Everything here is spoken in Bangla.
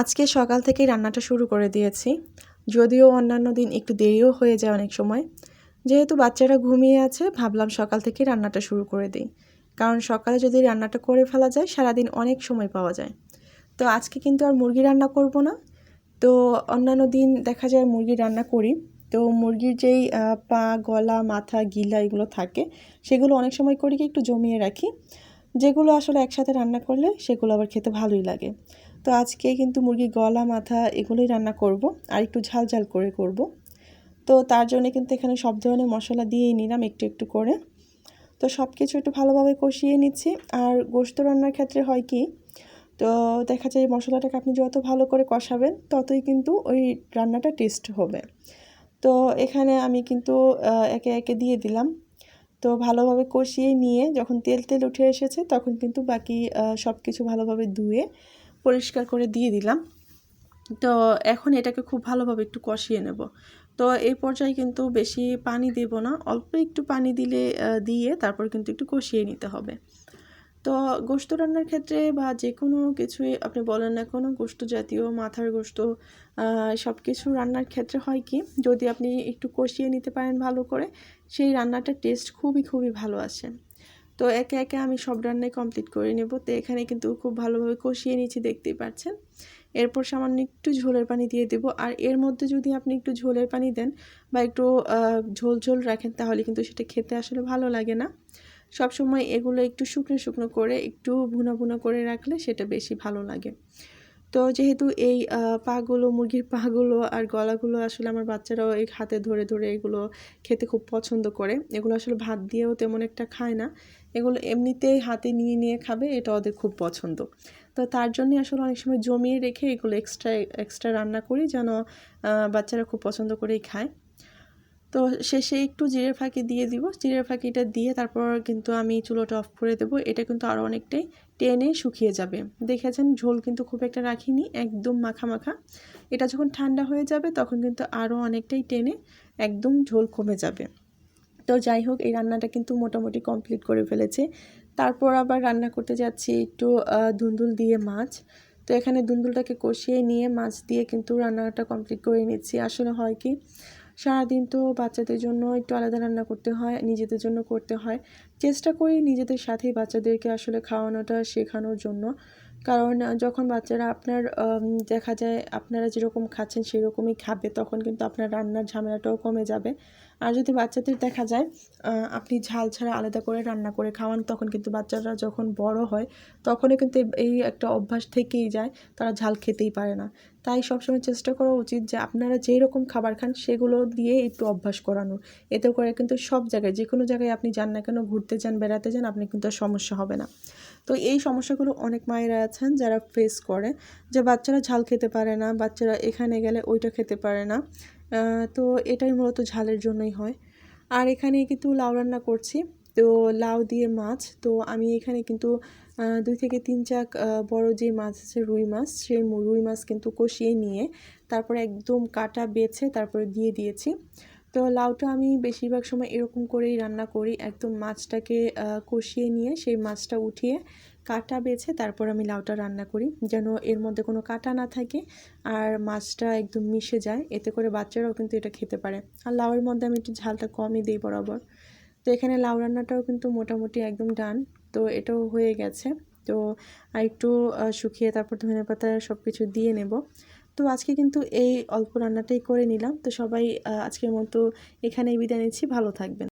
আজকে সকাল থেকেই রান্নাটা শুরু করে দিয়েছি। যদিও অন্যান্য দিন একটু দেরিও হয়ে যায় অনেক সময়। যেহেতু বাচ্চারা ঘুমিয়ে আছে ভাবলাম সকাল থেকেই রান্নাটা শুরু করে দিই। কারণ সকালে যদি রান্নাটা করে ফেলা যায় সারাদিন অনেক সময় পাওয়া যায়। তো আজকে কিন্তু আর মুরগি রান্না করব না। তো অন্যান্য দিন দেখা যায় মুরগি রান্না করি। তো মুরগির যেই পা, গলা, মাথা, গিলা এগুলো থাকে সেগুলো অনেক সময় করি কি একটু জমিয়ে রাখি। যেগুলো আসলে একসাথে রান্না করলে সেগুলো আবার খেতে ভালোই লাগে। তো আজকে কিন্তু মুরগির গলা, মাথা এগুলোই রান্না করব আর একটু ঝাল ঝাল করে করব। তো তার জন্য কিন্তু এখানে সব ধরনের মশলা দিয়েই নিলাম একটু একটু করে। তো সব কিছু একটু ভালোভাবে কষিয়ে নিচ্ছি। আর গোশত রান্নার ক্ষেত্রে হয় কি, তো দেখা যায় মশলাটাকে আপনি যত ভালো করে কষাবেন ততই কিন্তু ওই রান্নাটা টেস্ট হবে। তো এখানে আমি কিন্তু একে একে দিয়ে দিলাম। তো ভালোভাবে কষিয়ে নিয়ে যখন তেল তেল উঠে এসেছে তখন কিন্তু বাকি সব কিছু ভালোভাবে ধুয়ে পরিষ্কার করে দিয়ে দিলাম। তো এখন এটাকে খুব ভালোভাবে একটু কষিয়ে নেব। তো এই পর্যায়ে কিন্তু বেশি পানি দেব না, অল্প একটু পানি দিয়ে তারপর কিন্তু একটু কষিয়ে নিতে হবে। তো গোশত রান্নার ক্ষেত্রে বা যে কোনো কিছুই আপনি বলেন না কোনো গোশত জাতীয় মাথার গোশত সব কিছু রান্নার ক্ষেত্রে হয় কি, যদি আপনি একটু কষিয়ে নিতে পারেন ভালো করে, সেই রান্নাটার টেস্ট খুবই ভালো আসে। তো একে একে আমি সব রান্নাই কমপ্লিট করে নেব। তো এখানে কিন্তু খুব ভালোভাবে কষিয়ে নিয়েছি, দেখতেই পাচ্ছেন। এরপর সামান্য একটু ঝোলের পানি দিয়ে দেব। আর এর মধ্যে যদি আপনি একটু ঝোলের পানি দেন বা একটু ঝোল ঝোল রাখেন তাহলে কিন্তু সেটা খেতে আসলে ভালো লাগে না। সবসময় এগুলো একটু শুকনো শুকনো করে একটু ভুনা করে রাখলে সেটা বেশি ভালো লাগে। তো যেহেতু এই পাগুলো, মুরগির পাগুলো আর গলাগুলো আসলে আমার বাচ্চারাও এই হাতে ধরে ধরে এগুলো খেতে খুব পছন্দ করে। এগুলো আসলে ভাত দিয়েও তেমন একটা খায় না, এগুলো এমনিতেই হাতে নিয়ে নিয়ে খাবে, এটা ওদের খুব পছন্দ। তো তার জন্যই আসলে অনেক সময় জমিয়ে রেখে এগুলো এক্সট্রা রান্না করি, যেন বাচ্চারা খুব পছন্দ করেই খায়। তো শেষে একটু জিরে ফাঁকি দিয়ে দিব। জিরে ফাঁকিটা দিয়ে তারপর কিন্তু আমি চুলাটা অফ করে দেব। এটা কিন্তু আরও অনেকটাই টেনে শুকিয়ে যাবে। দেখেছেন ঝোল কিন্তু খুব একটা রাখিনি, একদম মাখা মাখা। এটা যখন ঠান্ডা হয়ে যাবে তখন কিন্তু আরও অনেকটাই টেনে একদম ঝোল কমে যাবে। তো যাই হোক, এই রান্নাটা কিন্তু মোটামুটি কমপ্লিট করে ফেলেছে। তারপর আবার রান্না করতে যাচ্ছি একটু ধুন্দুল দিয়ে মাছ। তো এখানে ধুন্দুলটাকে কষিয়ে নিয়ে মাছ দিয়ে কিন্তু রান্নাটা কমপ্লিট করে নিচ্ছি। আসলে হয় কি, সারাদিন তো বাচ্চাদের জন্য একটু আলাদা রান্না করতে হয়, নিজেদের জন্য করতে হয়। চেষ্টা করি নিজেদের সাথেই বাচ্চাদেরকে আসলে খাওয়ানোটা শেখানোর জন্য। কারণ যখন বাচ্চারা আপনার দেখা যায় আপনারা যেরকম খাচ্ছেন সেরকমই খাবে, তখন কিন্তু আপনার রান্নার ঝামেলাটাও কমে যাবে। আর যদি বাচ্চাদের দেখা যায় আপনি ঝাল ছাড়া আলাদা করে রান্না করে খাওয়ান, তখন কিন্তু বাচ্চারা যখন বড় হয় তখনও কিন্তু এই একটা অভ্যাস থেকেই যায়, তারা ঝাল খেতেই পারে না। তাই সবসময় চেষ্টা করা উচিত যে আপনারা যেই রকম খাবার খান সেগুলো দিয়ে একটু অভ্যাস করানোর। এতে করে কিন্তু সব জায়গায়, যে কোনো জায়গায় আপনি যান না কেন, ঘুরতে যান, বেড়াতে যান, আপনি কিন্তু আর সমস্যা হবে না। তো এই সমস্যাগুলো অনেক মায়েরা আছেন যারা ফেস করে, যে বাচ্চারা ঝাল খেতে পারে না, বাচ্চারা এখানে গেলে ওইটা খেতে পারে না। তো এটাই মূলত ঝালের জন্যই হয়। আর এখানে কিন্তু লাউ রান্না করছি। তো লাউ দিয়ে মাছ, তো আমি এখানে কিন্তু 2 থেকে 3 চাক বড় যে মাছ আছে রুই মাছ, সেই রুই মাছ কিন্তু কষিয়ে নিয়ে তারপরে একদম কাটা বেছে তারপরে দিয়ে দিয়েছি। তো লাউটা আমি বেশিরভাগ সময় এরকম করেই রান্না করি, একদম মাছটাকে কষিয়ে নিয়ে সেই মাছটা উঠিয়ে কাটা বেছে তারপর আমি লাউটা রান্না করি, যেন এর মধ্যে কোনো কাটা না থাকে আর মাছটা একদম মিশে যায়। এতে করে বাচ্চারাও কিন্তু এটা খেতে পারে। আর লাউয়ের মধ্যে আমি একটু ঝালটা কমই দিই বরাবর। তো এখানে লাউ রান্নাটাও কিন্তু মোটামুটি একদম ডান। তো এটাও হয়ে গেছে। তো আর একটু শুকিয়ে তারপর ধনেপাতা সব কিছু দিয়ে নেব। তো আজকে কিন্তু এই অল্প রান্নাটাই করে নিলাম। তো সবাই আজকের মতো এখানেই বিদায় নিচ্ছি। ভালো থাকবেন।